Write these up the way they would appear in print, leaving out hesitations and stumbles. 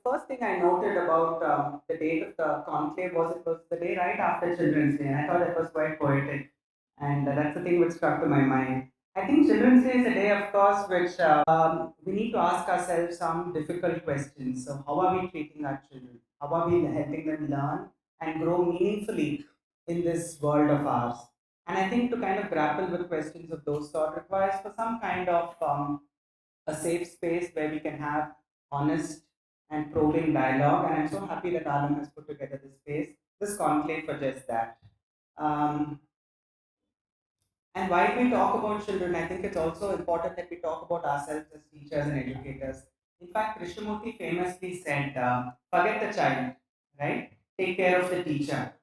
first thing I noted about the date of the conclave was it was the day right after Children's Day, and I thought that was quite poetic, and that's the thing which struck to my mind. I think Children's Day is a day, of course, which we need to ask ourselves some difficult questions. So, how are we treating our children? How are we helping them learn and grow meaningfully in this world of ours? And I think to kind of grapple with questions of those sort requires for some kind of a safe space where we can have honest and probing dialogue. And I'm so happy that Alam has put together this space, this conclave for just that. Um, and while we talk about children, I think it's also important that we talk about ourselves as teachers and educators. In fact, Krishnamurti famously said, forget the child, right? Take care of the teacher.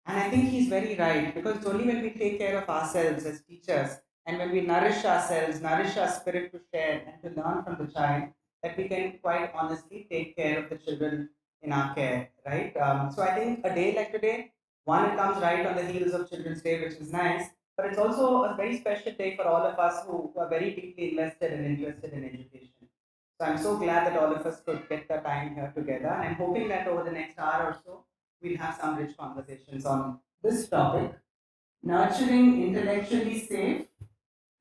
And I think he's very right because it's only when we take care of ourselves as teachers and when we nourish ourselves, nourish our spirit to share and to learn from the child, that we can quite honestly take care of the children in our care, right? So I think a day like today, one, it comes right on the heels of Children's Day, which is nice, but it's also a very special day for all of us who are very deeply invested and interested in education. So I'm so glad that all of us could get the time here together, and I'm hoping that over the next hour or so, we'll have some rich conversations on this topic: nurturing intellectually safe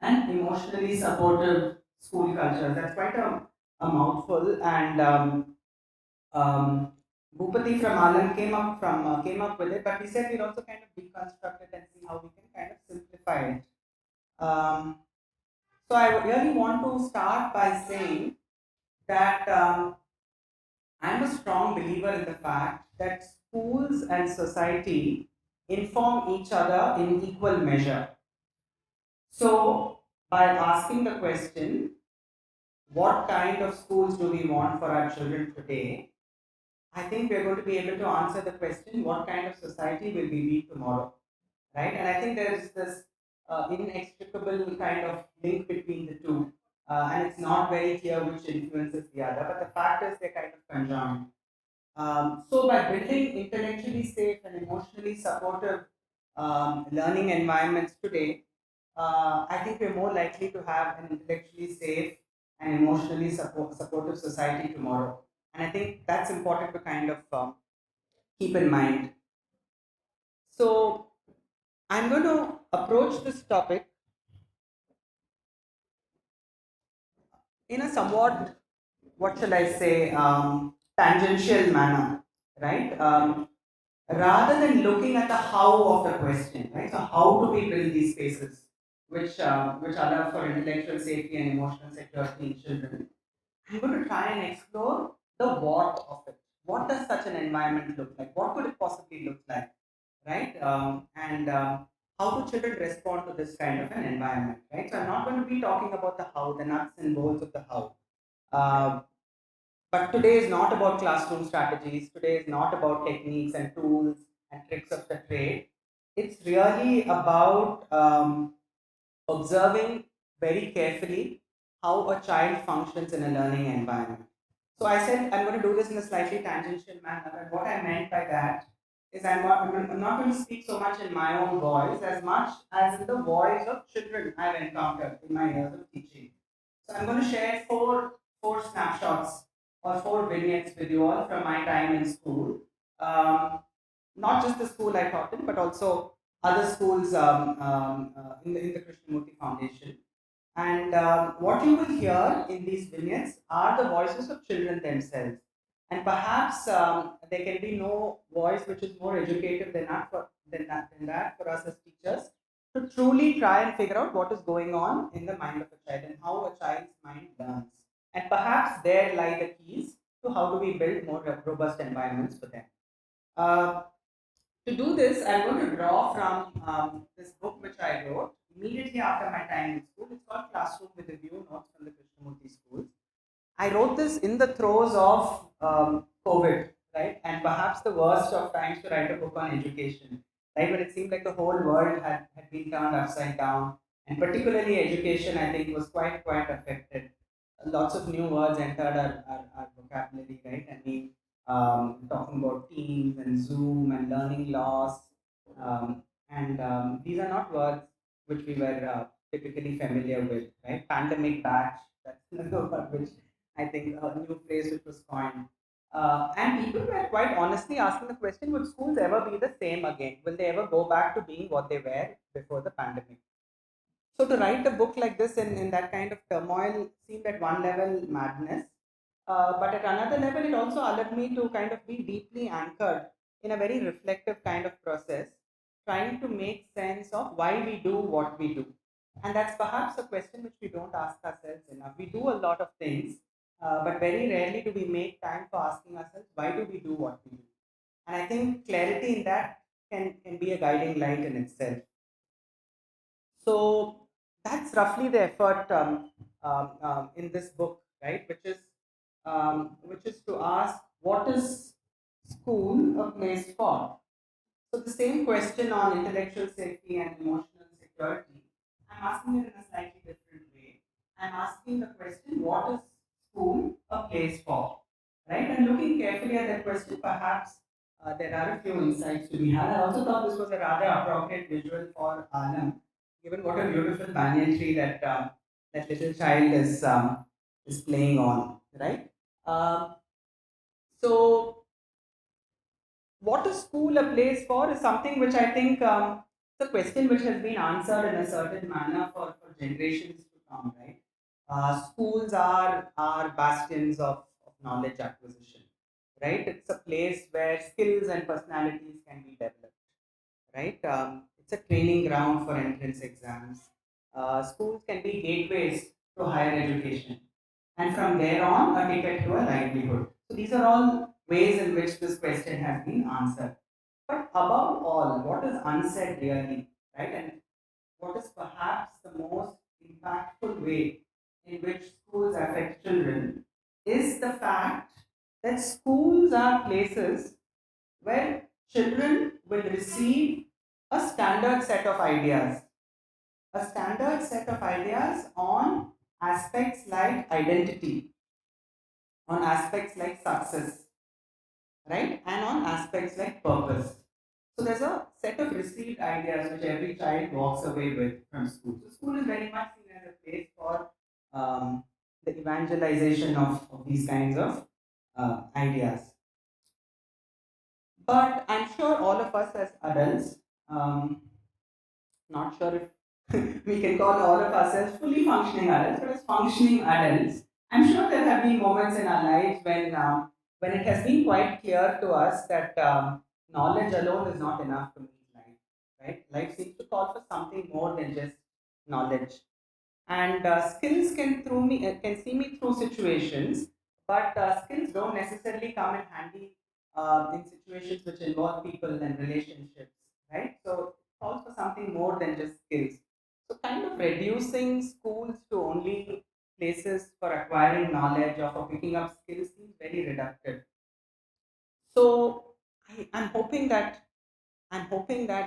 and emotionally supportive school culture. That's quite a mouthful, and um, Bhupati from Alam came up with it, but we said we'll also kind of deconstruct it and see how we can kind of simplify it. Um, so I really want to start by saying that I'm a strong believer in the fact that schools and society inform each other in equal measure. So, by asking the question, what kind of schools do we want for our children today? I think we're going to be able to answer the question, what kind of society will we be tomorrow? Right? And I think there is this inextricable kind of link between the two. And it's not very clear which influences the other, but the fact is they're kind of conjoined. So, by building intellectually safe and emotionally supportive learning environments today, I think we're more likely to have an intellectually safe and emotionally supportive society tomorrow. And I think that's important to kind of keep in mind. So, I'm going to approach this topic in a somewhat, what shall I say, tangential manner, right? Rather than looking at the how of the question, right? So how do we build these spaces which allow for intellectual safety and emotional security in children? I'm going to try and explore the what of it. What does such an environment look like? What could it possibly look like, right? And how do children respond to this kind of an environment, right? So I'm not going to be talking about the how, the nuts and bolts of the how. Uh, but today is not about classroom strategies. Today is not about techniques and tools and tricks of the trade. It's really about observing very carefully how a child functions in a learning environment. So I said I'm going to do this in a slightly tangential manner. And what I meant by that is I'm not going to speak so much in my own voice as much as in the voice of children I've encountered in my years of teaching. So I'm going to share four snapshots or four vignettes with you all from my time in school. Um, Not just the school I taught in, but also other schools in the Krishnamurti Foundation. And what you will hear in these vignettes are the voices of children themselves. And perhaps there can be no voice which is more educative than that for us as teachers to truly try and figure out what is going on in the mind of a child and how a child's mind learns. And perhaps there lie the keys to how do we build more robust environments for them. Uh, to do this, I'm going to draw from this book which I wrote immediately after my time in school. It's called Classroom with a View, Notes from the Krishnamurti Schools. I wrote this in the throes of COVID, right? And perhaps the worst of times to write a book on education, right? When it seemed like the whole world had been turned upside down. And particularly education, I think, was quite affected. Lots of new words entered our vocabulary, right? I mean, talking about Teams and Zoom and learning loss. And these are not words which we were typically familiar with, right? Pandemic batch, that's another word which I think a new phrase which was coined. And people were quite honestly asking the question, would schools ever be the same again? Will they ever go back to being what they were before the pandemic? So to write a book like this in that kind of turmoil seemed at one level madness, but at another level it also allowed me to kind of be deeply anchored in a very reflective kind of process, trying to make sense of why we do what we do. And that's perhaps a question which we don't ask ourselves enough. We do a lot of things, but very rarely do we make time for asking ourselves why do we do what we do. And I think clarity in that can be a guiding light in itself. So that's roughly the effort in this book, right? Which is to ask, what is school a place for? So the same question on intellectual safety and emotional security, I'm asking it in a slightly different way. I'm asking the question, what is school a place for? Right? And looking carefully at that question, perhaps there are a few insights to be had. I also thought this was a rather appropriate visual for Anam, given what a beautiful banyan tree that little child is playing on, right? Um, so what is school a place for is something which I think it's a question which has been answered in a certain manner for generations to come, right? Schools are bastions of knowledge acquisition, right? It's a place where skills and personalities can be developed, right? It's a training ground for entrance exams. Schools can be gateways to higher education, and from there on, a ticket to a livelihood. So these are all ways in which this question has been answered. But above all, what is unsaid really, right? And what is perhaps the most impactful way in which schools affect children is the fact that schools are places where children will receive a standard set of ideas, a standard set of ideas on aspects like identity, on aspects like success, right? And on aspects like purpose. So there's a set of received ideas which every child walks away with from school. So school is very much seen as a place for the evangelization of these kinds of ideas. But I'm sure all of us as adults, um, not sure if we can call all of ourselves fully functioning adults, but as functioning adults, I'm sure there have been moments in our lives when it has been quite clear to us that knowledge alone is not enough to meet life, right? Life seems to call for something more than just knowledge, and skills can see me through situations, but skills don't necessarily come in handy in situations which involve people and relationships, right? So it calls for something more than just skills. So kind of reducing schools to only places for acquiring knowledge or for picking up skills seems very reductive. So I'm hoping that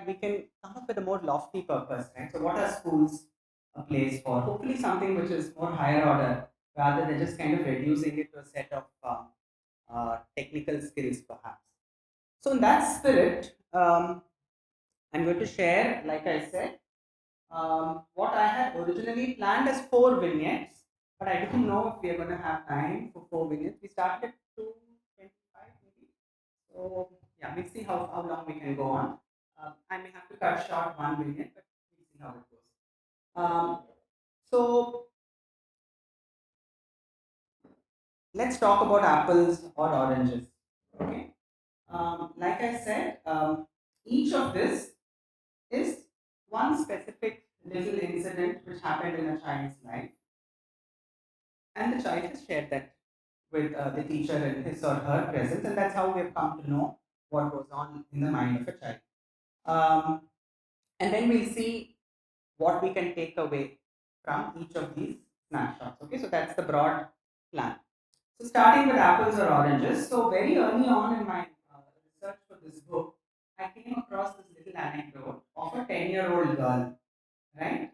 we can come up with a more lofty purpose, right? So, what are schools a place for? Hopefully, something which is more higher order rather than just kind of reducing it to a set of technical skills, perhaps. So, in that spirit, I'm going to share, like I said, what I had originally planned as four vignettes, but I don't know if we are going to have time for four vignettes. We started at 2:25 maybe. So yeah, we'll see how long we can go on. I may have to cut short one minute, but we'll see how it goes. So let's talk about apples or oranges. Okay. Like I said, each of this is one specific little incident which happened in a child's life, and the child has shared that with the teacher in his or her presence, and that's how we have come to know what goes on in the mind of a child. Um, and then we'll see what we can take away from each of these snapshots. Okay, so that's the broad plan. So starting with apples or oranges. So very early on in my research for this book, I came across this little anecdote of a 10-year-old girl, right,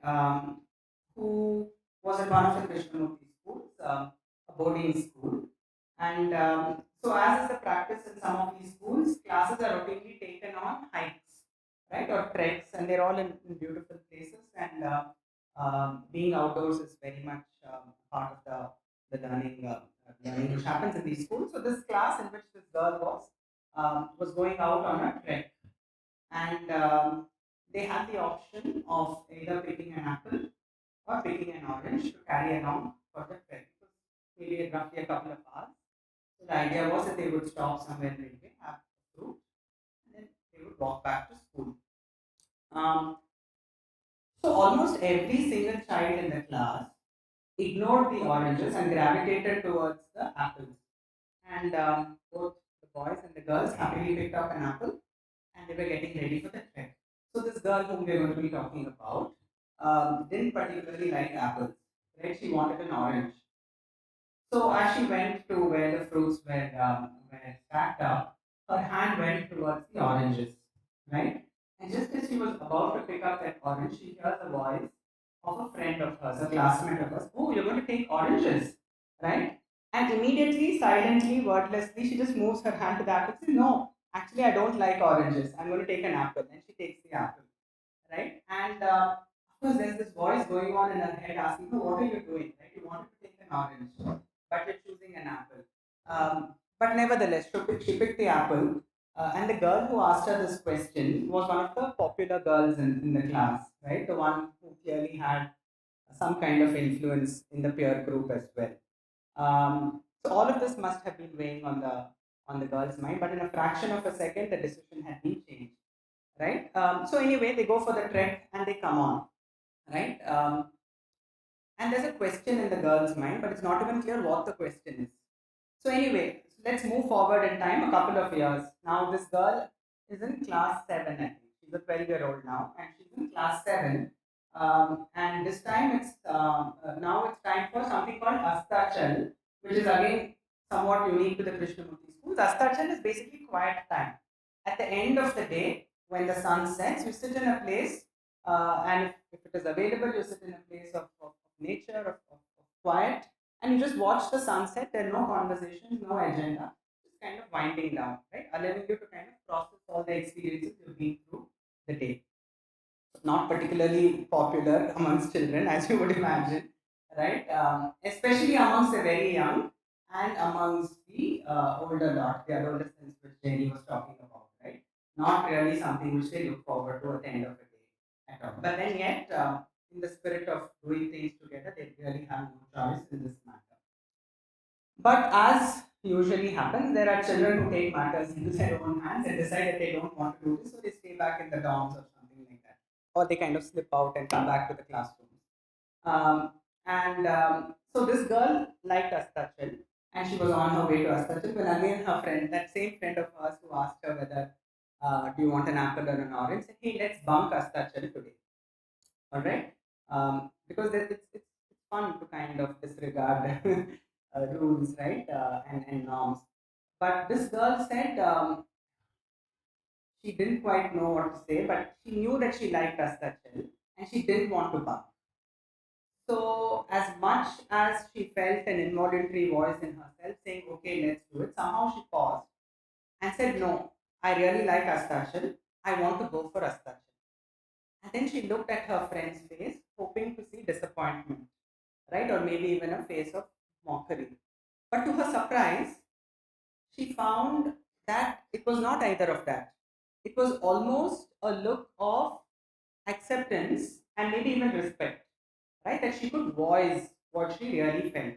who was at one of the Krishnamurti schools, a boarding school. And so as is the practice in some of these schools, classes are routinely taken on hikes, right, or treks, and they're all in beautiful places. And being outdoors is very much part of the learning learning which happens in these schools. So this class in which this girl was going out on a trek, and they had the option of either picking an apple or picking an orange to carry along for the trek. It was maybe roughly a couple of hours. So the idea was that they would stop somewhere midway, have fruit, and then they would walk back to school. Um, so almost every single child in the class ignored the oranges and gravitated towards the apples. And both the boys and the girls happily picked up an apple and they were getting ready for the trek. So this girl whom we are going to be talking about didn't particularly like apples, right? She wanted an orange. So as she went to where the fruits were stacked up, her hand went towards the oranges, right? And just as she was about to pick up that orange, she hears the voice of a friend of hers, a classmate of hers. Oh, you're going to take oranges, right? And immediately, silently, wordlessly, she just moves her hand to the apple. Says, no, actually, I don't like oranges. I'm going to take an apple. And she takes the apple, right? And of course, there's this voice going on in her head asking her, what are you doing, right? You wanted to take an orange, but you're choosing an apple. But nevertheless, she picked the apple. And the girl who asked her this question was one of the popular girls in the class, right? The one who clearly had some kind of influence in the peer group as well. So all of this must have been weighing on the girl's mind, but in a fraction of a second, the decision had been changed, right? So anyway, they go for the trek and they come on, right? And there's a question in the girl's mind, but it's not even clear what the question is. So anyway, let's move forward in time a couple of years. Now this girl is in class 7, I think. She's a 12-year-old now, and she's in class 7. And this time now it's time for something called Astachal, which is again somewhat unique to the Krishnamurti schools. Astachal is basically quiet time. At the end of the day, when the sun sets, you sit in a place, and if it is available, you sit in a place of nature, of quiet, and you just watch the sunset. There are no conversations, no agenda, just kind of winding down, right? Allowing you to kind of process all the experiences you've been through the day. Not particularly popular amongst children, as you would imagine, right? Especially amongst the very young and amongst the older lot, the adolescents, which Jenny was talking about, right? Not really something which they look forward to at the end of the day at all. But then yet, in the spirit of doing things together, they really have no choice in this matter. But as usually happens, there are children who take matters into their own hands and decide that they don't want to do this, so they stay back in the dorms or something like that, or they kind of slip out and come back to the classrooms. And so this girl liked Astachal, and she was on her way to Astachal when again her friend, that same friend of hers who asked her whether do you want an apple or an orange, said, hey, let's bunk Astachal today, all right? Because it's fun to kind of disregard rules, right, and norms. But this girl said she didn't quite know what to say, but she knew that she liked Astachal and she didn't want to bunk. So, as much as she felt an involuntary voice in herself saying, okay, let's do it, somehow she paused and said, no, I really like Astachal. I want to go for Astachal. And then she looked at her friend's face, hoping to see disappointment, right? Or maybe even a face of mockery. But to her surprise, she found that it was not either of that. It was almost a look of acceptance and maybe even respect, right? That she could voice what she really felt.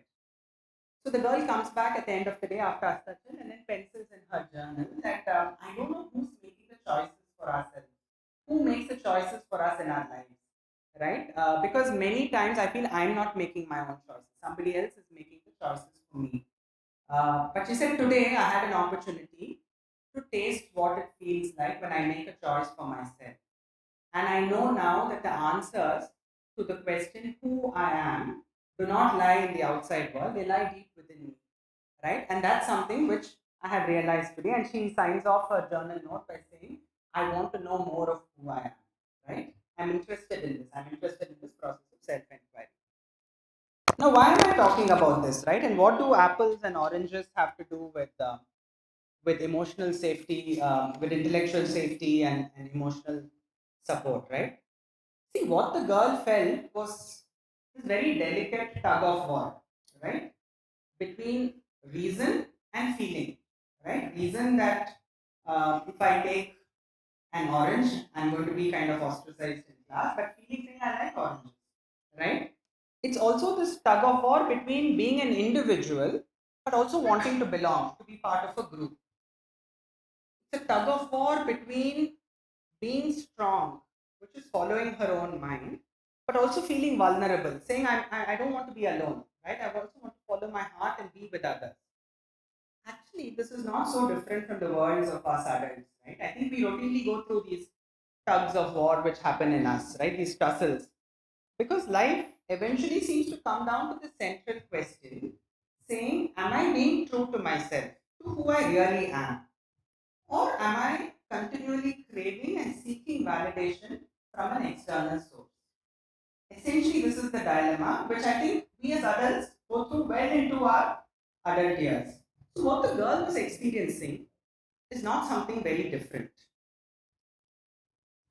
So the girl comes back at the end of the day after Astachal and then pencils in her journal that I don't know who's making the choices for ourselves. Who makes the choices for us in our lives, right? Because many times I feel I'm not making my own choices. Somebody else is making the choices for me. But she said today I had an opportunity to taste what it feels like when I make a choice for myself. And I know now that the answers to the question who I am do not lie in the outside world, they lie deep within me, right? And that's something which I have realized today. And she signs off her journal note by saying, I want to know more of who I am, right? I'm interested in this. I'm interested in this process of self inquiry. Now, why am I talking about this, right? And what do apples and oranges have to do with emotional safety, with intellectual safety and emotional support, right? See, what the girl felt was this very delicate tug of war, right? Between reason and feeling, right? Reason that if I take an orange, I'm going to be kind of ostracized in class, but feeling saying I like oranges, right? It's also this tug of war between being an individual but also wanting to belong, to be part of a group. It's a tug of war between being strong, which is following her own mind, but also feeling vulnerable, saying, I don't want to be alone, right? I also want to follow my heart and be with others. Actually, this is not so different from the worlds of us adults, right? I think we routinely go through these tugs of war which happen in us, right? These tussles. Because life eventually seems to come down to the central question saying, am I being true to myself, to who I really am? Or am I continually craving and seeking validation from an external source? Essentially, this is the dilemma which I think we as adults go through well into our adult years. So, what the girl was experiencing is not something very different.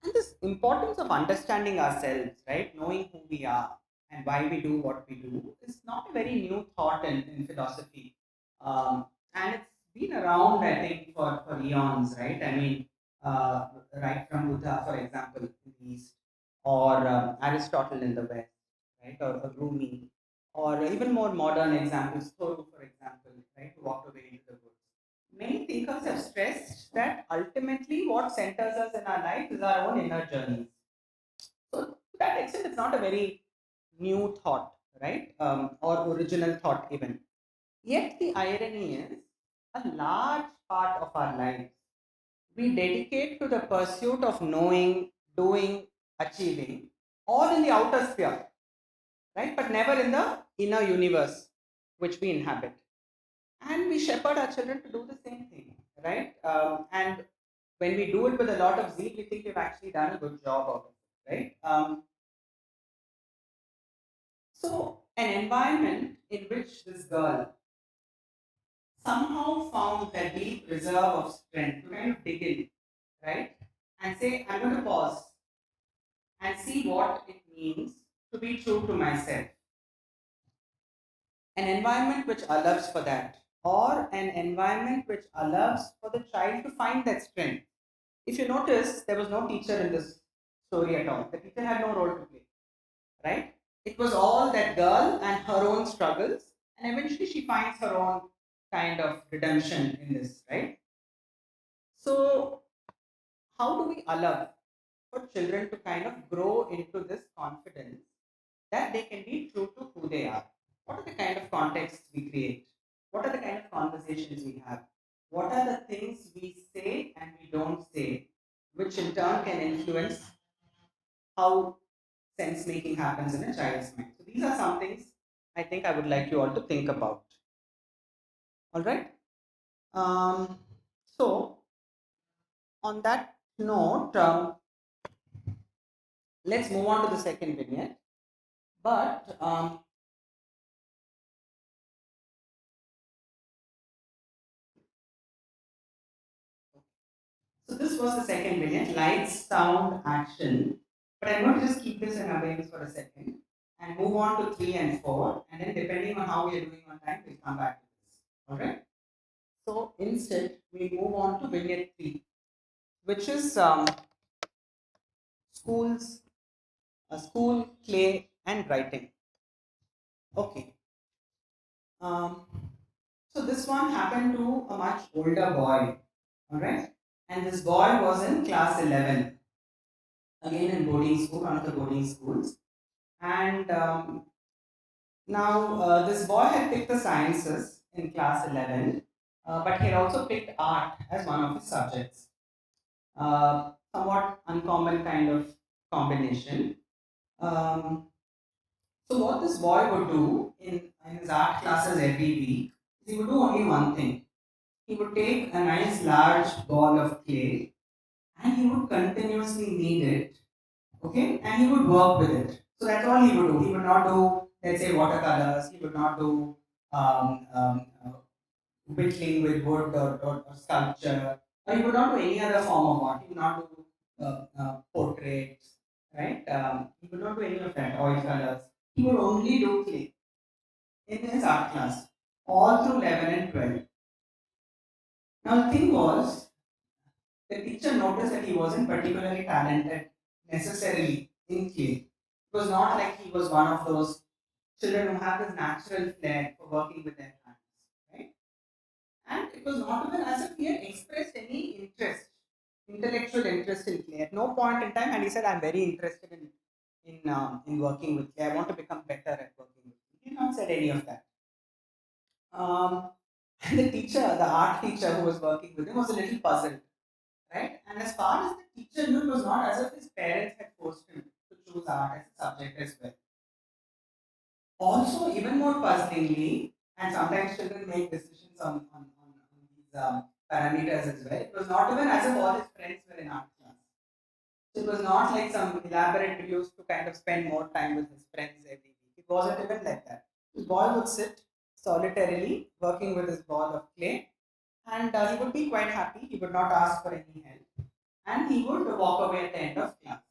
And this importance of understanding ourselves, right, knowing who we are and why we do what we do, is not a very new thought in philosophy. And it's been around, I think, for eons, right? I mean, right from Buddha, for example, in the East, or Aristotle in the West, right, or Rumi, or even more modern examples, Thoreau, for example, right, who walked away into the woods. Many thinkers have stressed that ultimately what centers us in our life is our own inner journeys. So, to that extent, it's not a very new thought, right? Or original thought, even. Yet, the irony is a large part of our lives we dedicate to the pursuit of knowing, doing, achieving, all in the outer sphere, right? But never in the inner universe which we inhabit. And we shepherd our children to do the same thing, right? And when we do it with a lot of zeal, we think we've actually done a good job of it, right? So, an environment in which this girl somehow found a deep reserve of strength to kind of dig in, right? And say, I'm going to pause and see what it means to be true to myself. An environment which allows for that, or an environment which allows for the child to find that strength. If you notice, there was no teacher in this story at all. The teacher had no role to play, right? It was all that girl and her own struggles, and eventually she finds her own kind of redemption in this, right? So, how do we allow for children to kind of grow into this confidence that they can be true to who they are? What are the kind of contexts we create? What are the kind of conversations we have? What are the things we say and we don't say, which in turn can influence how sense making happens in a child's mind? So, these are some things I think I would like you all to think about. All right. Um, so, on that note, let's move on to the second vignette. But so this was the second vignette, lights, sound, action. But I'm going to just keep this in awareness for a second and move on to 3 and 4. And then depending on how we are doing on time, we'll come back to this. All right. So instead, we move on to vignette 3, which is schools, school, play, and writing. Okay. Um, so this one happened to a much older boy. All right. And this boy was in class 11, again in boarding school, one of the boarding schools. And now this boy had picked the sciences in class 11, but he had also picked art as one of his subjects. Somewhat uncommon kind of combination. Um, so what this boy would do in his art classes every week, he would do only one thing. He would take a nice large ball of clay and he would continuously knead it, okay, and he would work with it. So that's all he would do. He would not do, let's say, watercolors. He would not do whittling with wood or sculpture, or he would not do any other form of art. He would not do portraits, right? He would not do any of that, oil colors. He would only do clay in his art class. all through 11 and 12. Now, the thing was, the teacher noticed that he wasn't particularly talented necessarily in clay. It was not like he was one of those children who have this natural flair for working with their hands, right? And it was not even as if he had expressed any interest, intellectual interest in clay. At no point in time, and he said, "I'm very interested in working with clay. I want to become better at working with clay." He did not said any of that. Um, and the teacher, the art teacher who was working with him, was a little puzzled, right? And as far as the teacher knew, it was not as if his parents had forced him to choose art as a subject as well. Also, even more puzzlingly, and sometimes children make decisions on these parameters as well. It was not even as if all his friends were in art class. So it was not like some elaborate ruse to kind of spend more time with his friends every week. It wasn't even like that. His boy would sit solitarily working with his ball of clay, and he would be quite happy. He would not ask for any help, and he would walk away at the end of class.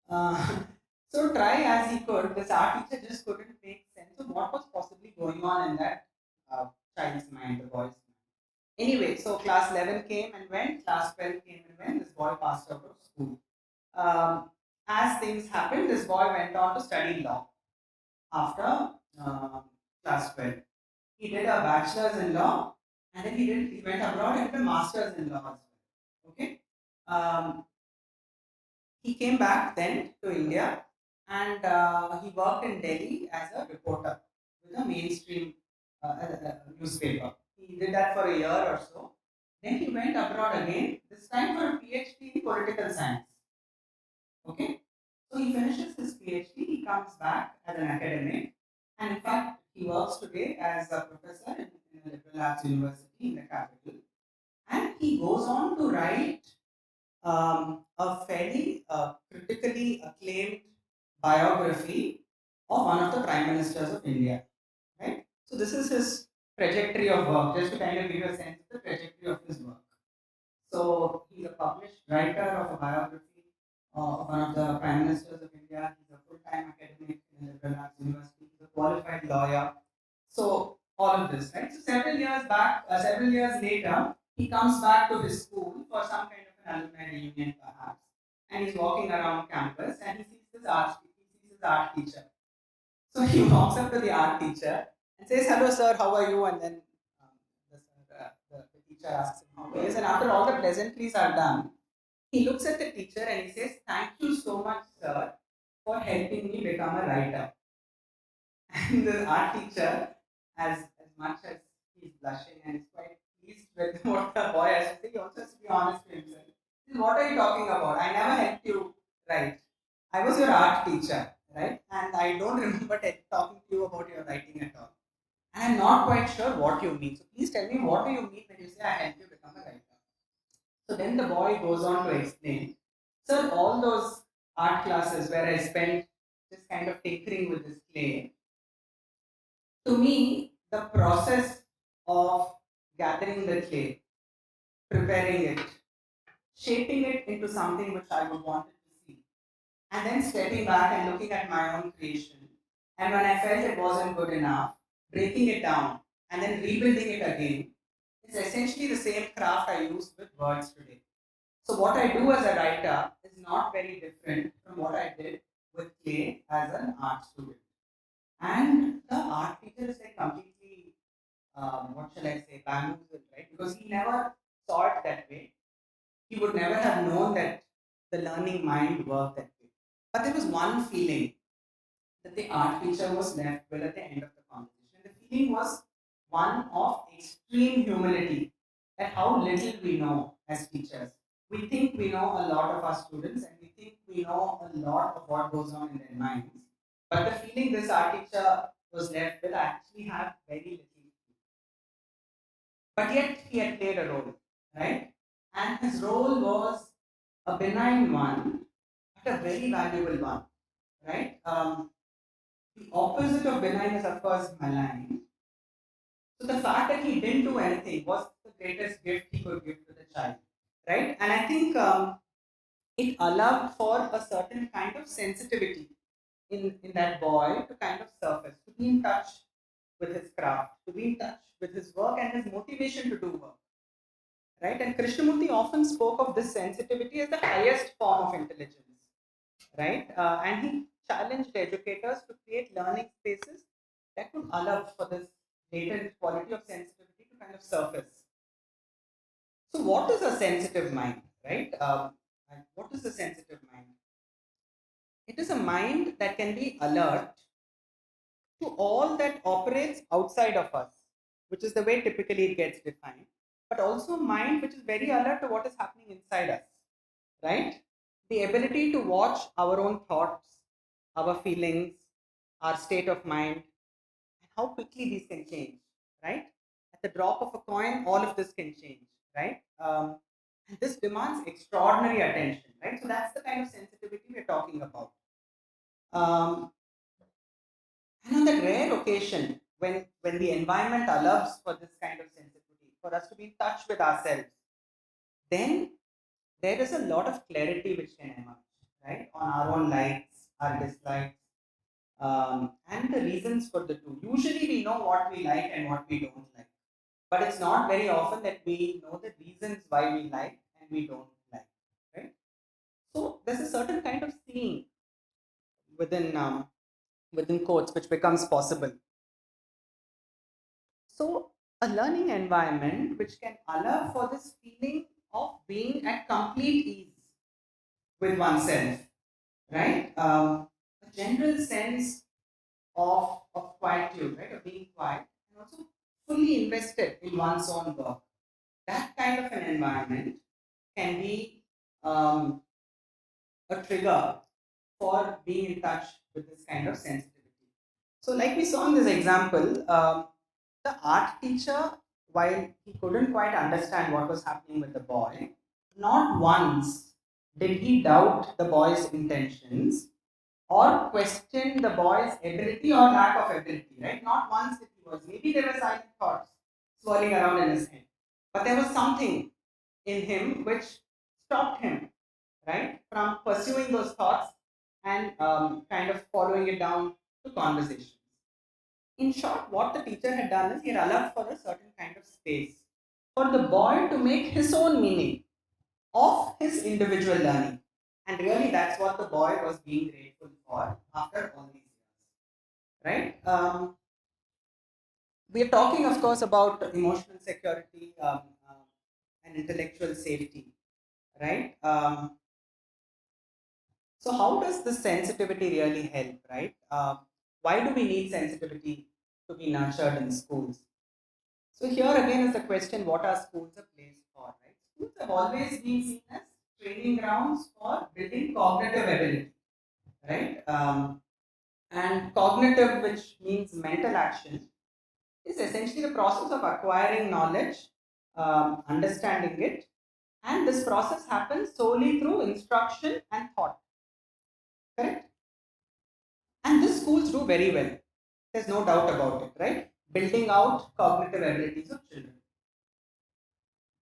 Uh, so try as he could, this art teacher just couldn't make sense of what was possibly going on in that child's mind, the boy's mind. Anyway, so class 11 came and went, class 12 came and went, this boy passed out of school. Um, as things happened, this boy went on to study law after class 12. He did a bachelor's in law, and then he went abroad and did a master's in law as well. Okay. Um, he came back then to India, and he worked in Delhi as a reporter with a mainstream newspaper. He did that for a year or so. Then he went abroad again, this time for a PhD in political science. Okay, so he finishes his PhD, he comes back as an academic, and in fact, he works today as a professor in a liberal arts university in the capital. And he goes on to write a fairly critically acclaimed biography of one of the prime ministers of India. Right. So this is his trajectory of work, just to kind of give you a sense of the trajectory of his work. So he's a published writer of a biography of one of the prime ministers of India. He's a full-time academic in a liberal arts university. He's a qualified lawyer. So all of this, right? So several years later, he comes back to his school for some kind of an alumni reunion, perhaps, and he's walking around campus and he sees his art teacher. So he walks up to the art teacher and says, "Hello, sir, how are you?" And then the teacher asks him how he is. And after all the pleasantries are done, he looks at the teacher and he says, "Thank you so much, sir, for helping me become a writer." And the art teacher, as much as he's blushing and is quite pleased with what the boy has to say, he also has to be honest to himself. He says, "What are you talking about? I never helped you write. I was your art teacher, right? And I don't remember talking to you about your writing at all. And I'm not quite sure what you mean. So please tell me, what do you mean when you say I helped you become a writer?" So then the boy goes on to explain, "Sir, all those art classes where I spent just kind of tinkering with this clay, to me, the process of gathering the clay, preparing it, shaping it into something which I would want it to see, and then stepping back and looking at my own creation. And when I felt it wasn't good enough, breaking it down and then rebuilding it again, is essentially the same craft I use with words today. So what I do as a writer is not very different from what I did with clay as an art student." And the art teacher is like completely, what shall I say, bamboozled, right? Because he never saw it that way. He would never have known that the learning mind worked that way. But there was one feeling that the art teacher was left with at the end of the conversation. The feeling was one of extreme humility, at how little we know as teachers. We think we know a lot of our students and we think we know a lot of what goes on in their minds. But the feeling this art teacher was left with, I actually have very little. But yet he had played a role, right? And his role was a benign one, but a very valuable one, right? The opposite of benign is, of course, malign. So the fact that he didn't do anything was the greatest gift he could give to the child, right? And I think it allowed for a certain kind of sensitivity in that boy to kind of surface, to be in touch with his craft, to be in touch with his work and his motivation to do work, right? And Krishnamurti often spoke of this sensitivity as the highest form of intelligence, right? And he challenged educators to create learning spaces that would allow for this latent quality of sensitivity to kind of surface. So, what is a sensitive mind, right? And what is a sensitive mind? It is a mind that can be alert to all that operates outside of us, which is the way typically it gets defined, but also mind which is very alert to what is happening inside us, right? The ability to watch our own thoughts, our feelings, our state of mind, and how quickly these can change, right? At the drop of a coin, all of this can change, right? And this demands extraordinary attention, right? So that's the kind of sensitivity we're talking about. Um, and on that rare occasion, when the environment allows for this kind of sensitivity, for us to be in touch with ourselves, then there is a lot of clarity which can emerge, right? On our own likes, our dislikes, and the reasons for the two. Usually we know what we like and what we don't like, but it's not very often that we know the reasons why we like and we don't like, right? So there's a certain kind of seeing within within quotes which becomes possible. So a learning environment which can allow for this feeling of being at complete ease with oneself, right? A general sense of quietude, right? Of being quiet and also fully invested in one's own work. That kind of an environment can be um, a trigger for being in touch with this kind of sensitivity. So, like we saw in this example, the art teacher, while he couldn't quite understand what was happening with the boy, not once did he doubt the boy's intentions or question the boy's ability or lack of ability, right? Not once did he was. Maybe there were silent thoughts swirling around in his head, but there was something in him which stopped him, right, from pursuing those thoughts and kind of following it down to conversations. In short, what the teacher had done is he had allowed for a certain kind of space for the boy to make his own meaning of his individual learning. And really, that's what the boy was being grateful for after all these years, right? We are talking, of course, about emotional security and intellectual safety, right? So, how does this sensitivity really help, right? Why do we need sensitivity to be nurtured in schools? So, here again is the question, what are schools a place for, right? Schools have always been seen as training grounds for building cognitive ability, right? And cognitive, which means mental action, is essentially the process of acquiring knowledge, understanding it, and this process happens solely through instruction and thought, correct? And this schools do very well. There's no doubt about it, right? Building out cognitive abilities of children.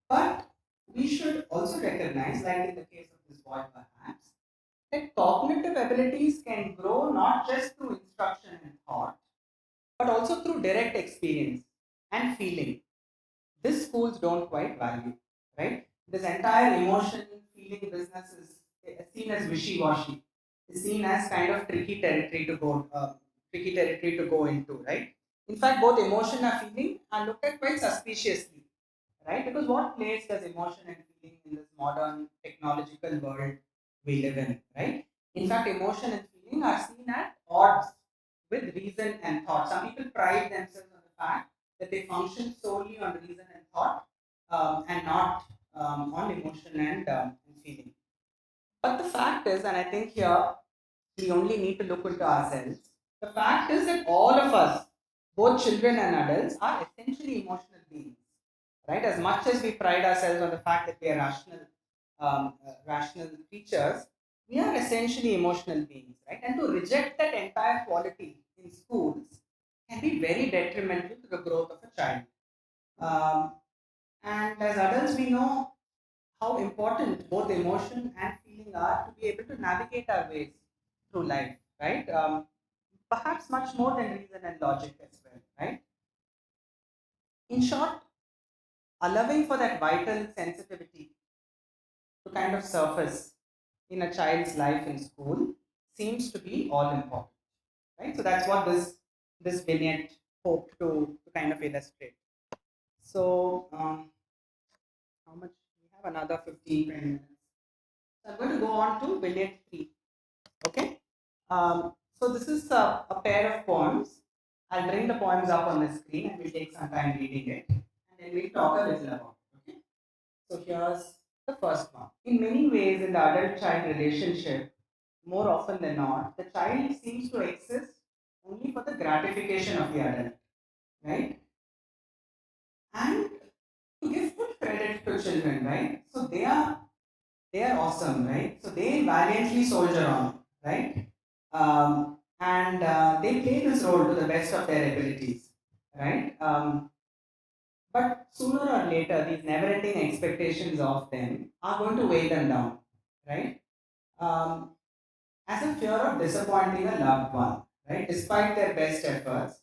But we should also recognize, like in the case of this boy perhaps, that cognitive abilities can grow not just through instruction and thought, but also through direct experience and feeling. This schools don't quite value, right? This entire emotion feeling business is seen as wishy-washy, is seen as kind of tricky territory to go into, right? In fact, both emotion and feeling are looked at quite suspiciously, right? Because what place does emotion and feeling in this modern technological world we live in, right? In fact, emotion and feeling are seen at odds with reason and thought. Some people pride themselves on the fact that they function solely on reason and thought and not on emotion and feeling. But the fact is, and I think here we only need to look into ourselves, the fact is that all of us, both children and adults, are essentially emotional beings, right? As much as we pride ourselves on the fact that we are rational creatures, we are essentially emotional beings, right? And to reject that entire quality in schools can be very detrimental to the growth of a child. Um, and as adults, we know how important both emotion and feeling are to be able to navigate our ways through life, right? perhaps much more than reason and logic as well, right? In short, allowing for that vital sensitivity to kind of surface in a child's life in school seems to be all important, right? So that's what this vignette hoped to kind of illustrate. So how much we have another 15 20 minutes. So I'm going to go on to vignette 3. Okay. So this is a pair of poems. I'll bring the poems up on the screen and we'll take some time reading it, and then we'll talk a little about it. Okay. So here's the first one. In many ways, in the adult-child relationship, more often than not, the child seems to exist only for the gratification of the adult, right? And to give full credit to children, right? So they are awesome, right? So they valiantly soldier on, right? And they play this role to the best of their abilities, right? But sooner or later, these never-ending expectations of them are going to weigh them down, right? Um, as a fear of disappointing a loved one, right? Despite their best efforts,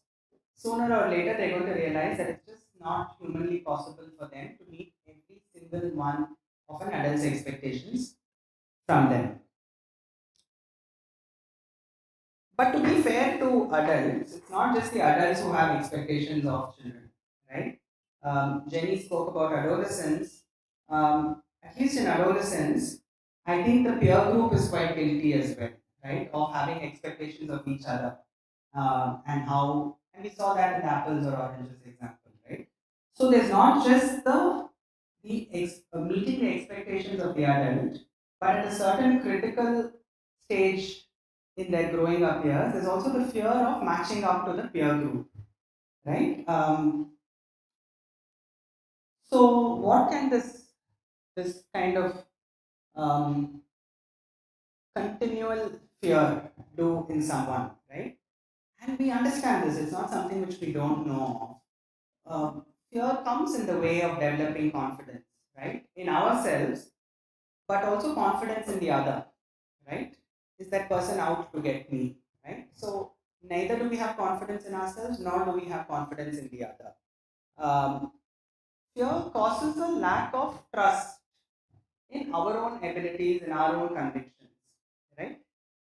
sooner or later they're going to realize that it's just not humanly possible for them to meet every single one of an adult's expectations from them. But to be fair to adults, it's not just the adults who have expectations of children, right? Jenny spoke about adolescence. At least in adolescence, I think the peer group is quite guilty as well, right? Of having expectations of each other, and how, and we saw that in the apples or oranges example, right? So there's not just meeting the expectations of the adult, but at a certain critical stage in their growing up years, there's also the fear of matching up to the peer group, right? So what can this kind of um, continual fear do in someone, right? And we understand this; it's not something which we don't know of. Fear comes in the way of developing confidence, right, in ourselves, but also confidence in the other, right? Is that person out to get me, right? So neither do we have confidence in ourselves, nor do we have confidence in the other. Um, Fear causes a lack of trust in our own abilities, in our own convictions, right?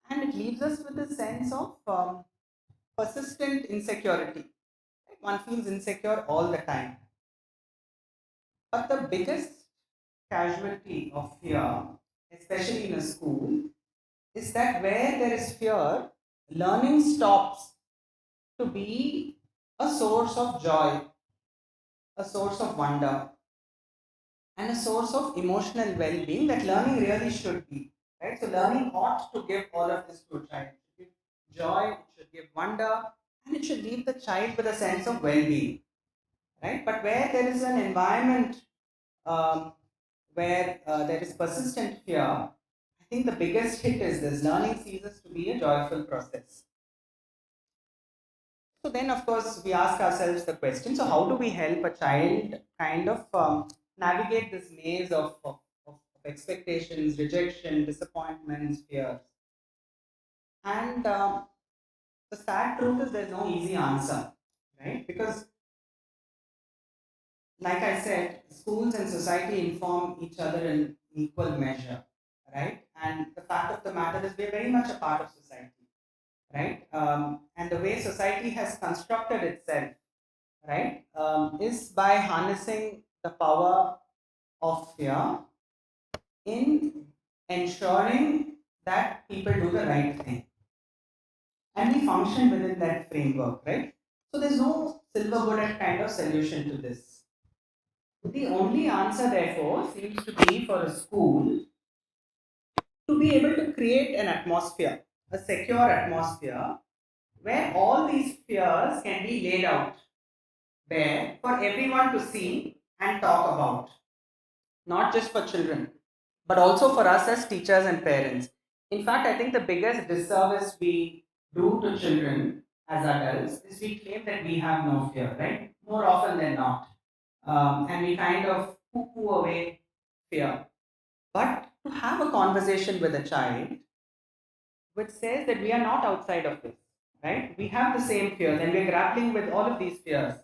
And it leaves us with a sense of persistent insecurity. Right? One feels insecure all the time. But the biggest casualty of fear, especially in a school, is that where there is fear, learning stops to be a source of joy, a source of wonder, and a source of emotional well being that learning really should be. Right? So, learning ought to give all of this to a child. It should give joy, it should give wonder, and it should leave the child with a sense of well being. Right? But where there is an environment um, where there is persistent fear, I think the biggest hit is this: learning ceases to be a joyful process. So then, of course, we ask ourselves the question: so how do we help a child kind of navigate this maze of expectations, rejection, disappointments, fears? And the sad truth is there's no easy answer, right? Because, like I said, schools and society inform each other in equal measure, right? And the fact of the matter is we're very much a part of society, right? And the way society has constructed itself, right, is by harnessing the power of fear in ensuring that people do the right thing and we function within that framework, right? So there's no silver bullet kind of solution to this. The only answer, therefore, seems to be for a school to be able to create an atmosphere, a secure atmosphere, where all these fears can be laid out there for everyone to see and talk about, not just for children, but also for us as teachers and parents. In fact, I think the biggest disservice we do to children as adults is we claim that we have no fear, right? More often than not. And we kind of poo poo away fear. But to have a conversation with a child which says that we are not outside of this. right? We have the same fears and we're grappling with all of these fears.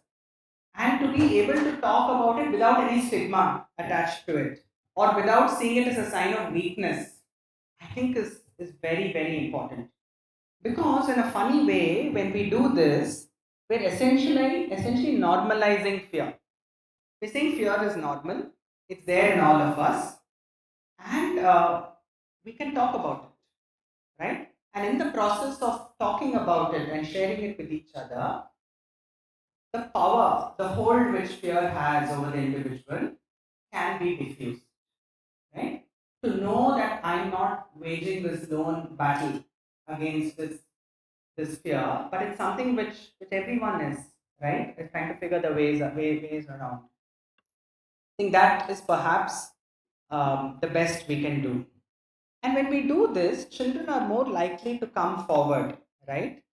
And to be able to talk about it without any stigma attached to it or without seeing it as a sign of weakness, I think is very, very important. Because in a funny way, when we do this, we're essentially normalizing fear. We're saying fear is normal, it's there in all of us, and we can talk about it, right? And in the process of talking about it and sharing it with each other, the power, the hold which fear has over the individual can be diffused, right? To know that I'm not waging this lone battle against this fear, but it's something which everyone is, right? Is trying to figure the ways around. I think that is perhaps the best we can do. And when we do this, children are more likely to come forward, right?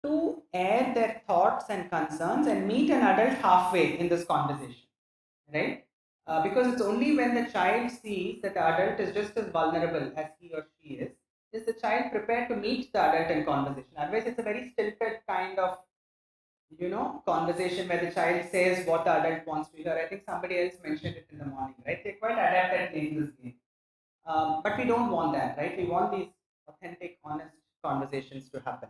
To air their thoughts and concerns and meet an adult halfway in this conversation, right? Because it's only when the child sees that the adult is just as vulnerable as he or she is the child prepared to meet the adult in conversation. Otherwise, it's a very stilted kind of, conversation where the child says what the adult wants to hear. I think somebody else mentioned it in the morning, right? They're quite adept at playing this game. But we don't want that, right? We want these authentic, honest conversations to happen.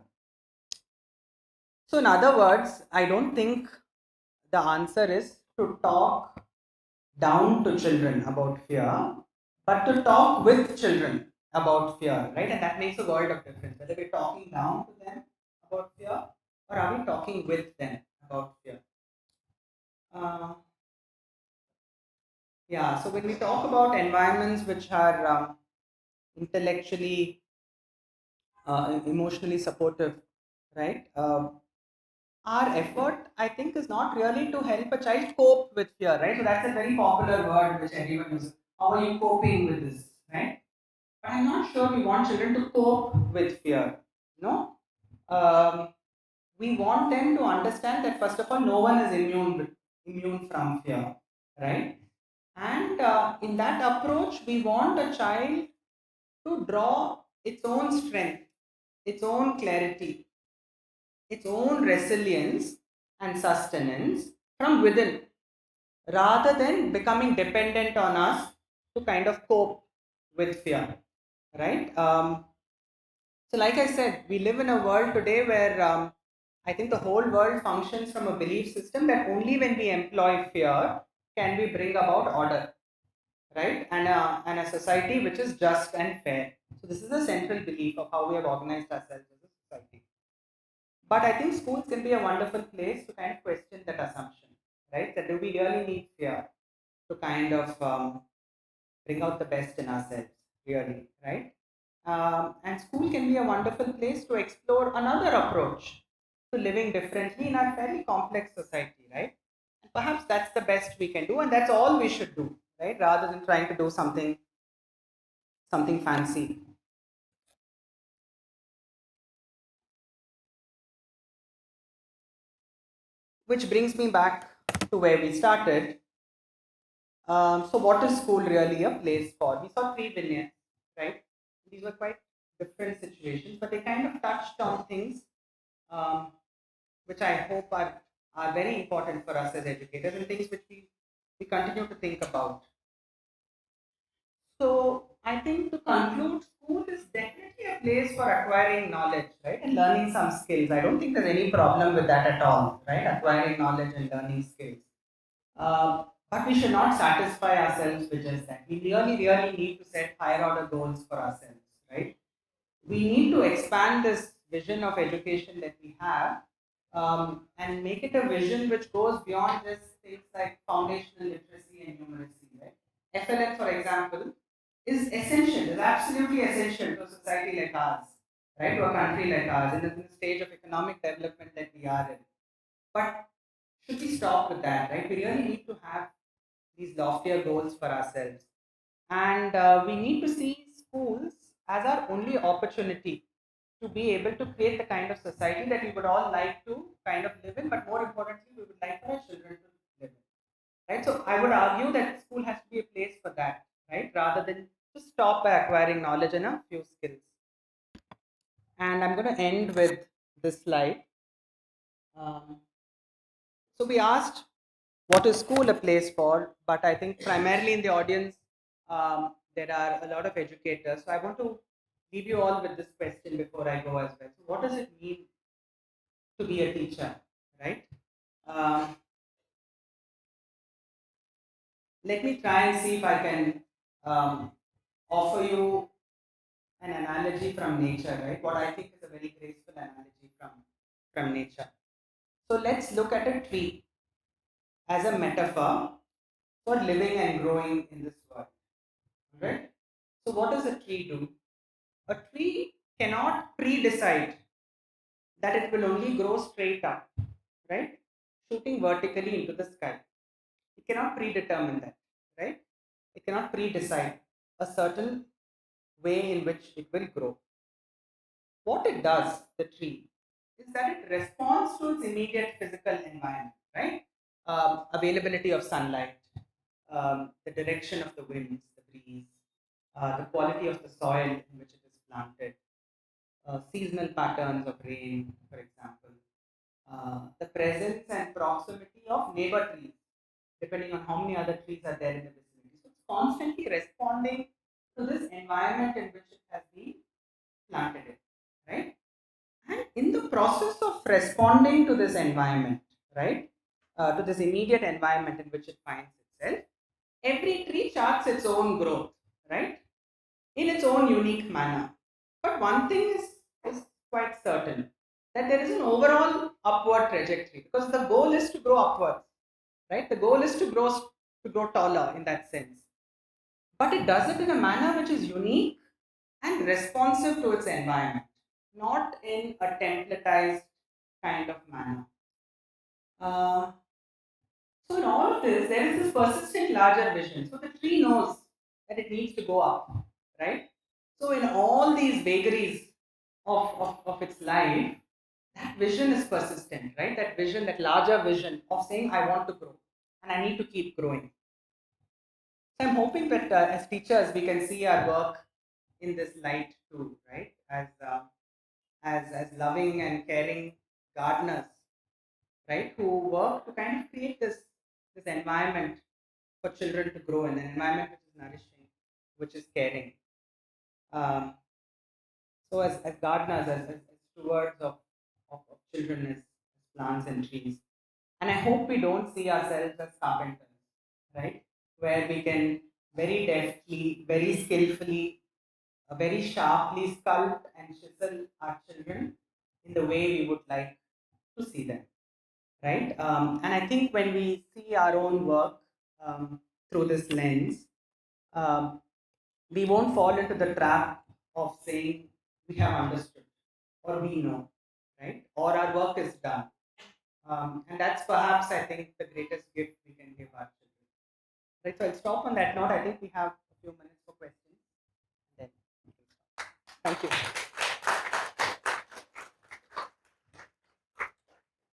So, in other words, I don't think the answer is to talk down to children about fear, but to talk with children about fear, right? And that makes a world of difference. Whether we're talking down to them about fear or are we talking with them about fear? Uh, yeah, so when we talk about environments which are intellectually, emotionally supportive, right? Our effort, I think, is not really to help a child cope with fear, right? So that's a very popular word which everyone uses. How are you coping with this, right? But I'm not sure we want children to cope with fear. No, um, we want them to understand that first of all, no one is immune from fear, right? And in that approach, we want a child to draw its own strength, its own clarity, its own resilience and sustenance from within rather than becoming dependent on us to kind of cope with fear, right? So, like I said, we live in a world today where I think the whole world functions from a belief system that only when we employ fear can we bring about order, right? And a society which is just and fair. So, this is a central belief of how we have organized ourselves as a society. But I think schools can be a wonderful place to kind of question that assumption, right? That do we really need fear to kind of bring out the best in ourselves, really, right? And school can be a wonderful place to explore another approach to living differently in our fairly complex society, right? And perhaps that's the best we can do, and that's all we should do, right? Rather than trying to do something fancy. Which brings me back to where we started. So, what is school really a place for? We saw three vignettes, right? These were quite different situations, but they kind of touched on things um, which I hope are very important for us as educators and things which we continue to think about. So I think to conclude, school is definitely a place for acquiring knowledge, right? And learning some skills. I don't think there's any problem with that at all, right? Acquiring knowledge and learning skills. But we should not satisfy ourselves with just that. We really, really need to set higher order goals for ourselves, right? We need to expand this vision of education that we have and make it a vision which goes beyond just things like foundational literacy and numeracy. Right? FLN, for example, is essential, is absolutely essential to a society like ours, right? To a country like ours, in the stage of economic development that we are in. But should we stop with that, right? We really need to have these loftier goals for ourselves. And we need to see schools as our only opportunity to be able to create the kind of society that we would all like to kind of live in, but more importantly, we would like for our children to live in. Right? So I would argue that school has to be a place for that, right? Rather than just stop by acquiring knowledge and a few skills. And I'm going to end with this slide. Um, so we asked, what is school a place for? But I think primarily in the audience, there are a lot of educators. So I want to leave you all with this question before I go as well. So what does it mean to be a teacher, right? Um, Let me try and see if I can offer you an analogy from nature, right? What I think is a very graceful analogy from nature. So let's look at a tree as a metaphor for living and growing in this world, right? So what does a tree do? A tree cannot pre-decide that it will only grow straight up, right? Shooting vertically into the sky. It cannot predetermine that, right? It cannot pre-decide a certain way in which it will grow. What it does, the tree, is that it responds to its immediate physical environment, right? Availability of sunlight, the direction of the winds, the breeze, the quality of the soil in which it is planted, seasonal patterns of rain, for example, the presence and proximity of neighbor trees, depending on how many other trees are there in the vicinity. So it's constantly responding to this environment in which it has been planted in, right? And in the process of responding to this environment, right, to this immediate environment in which it finds itself, every tree charts its own growth, right, in its own unique manner. But one thing is quite certain, that there is an overall upward trajectory, because the goal is to grow upwards, right? The goal is to grow taller in that sense. But it does it in a manner which is unique and responsive to its environment, not in a templatized kind of manner. Uh, so, in all of this, there is this persistent larger vision. So, the tree knows that it needs to go up, right? So, in all these vagaries of its life, that vision is persistent, right? That vision, that larger vision of saying, I want to grow and I need to keep growing. So, I'm hoping that as teachers, we can see our work in this light too, right? As loving and caring gardeners, right, who work to kind of create this environment for children to grow in, an environment which is nourishing, which is caring. Um, so as gardeners, as stewards of children, as plants and trees, and I hope we don't see ourselves as carpenters, right, where we can very deftly, very skillfully, very sharply sculpt and chisel our children in the way we would like to see them, right? And I think when we see our own work through this lens, um, we won't fall into the trap of saying we have understood or we know, right? Or our work is done. And that's perhaps, I think, the greatest gift we can give our children. Right, so I'll stop on that note. I think we have a few minutes for questions. Then, thank you.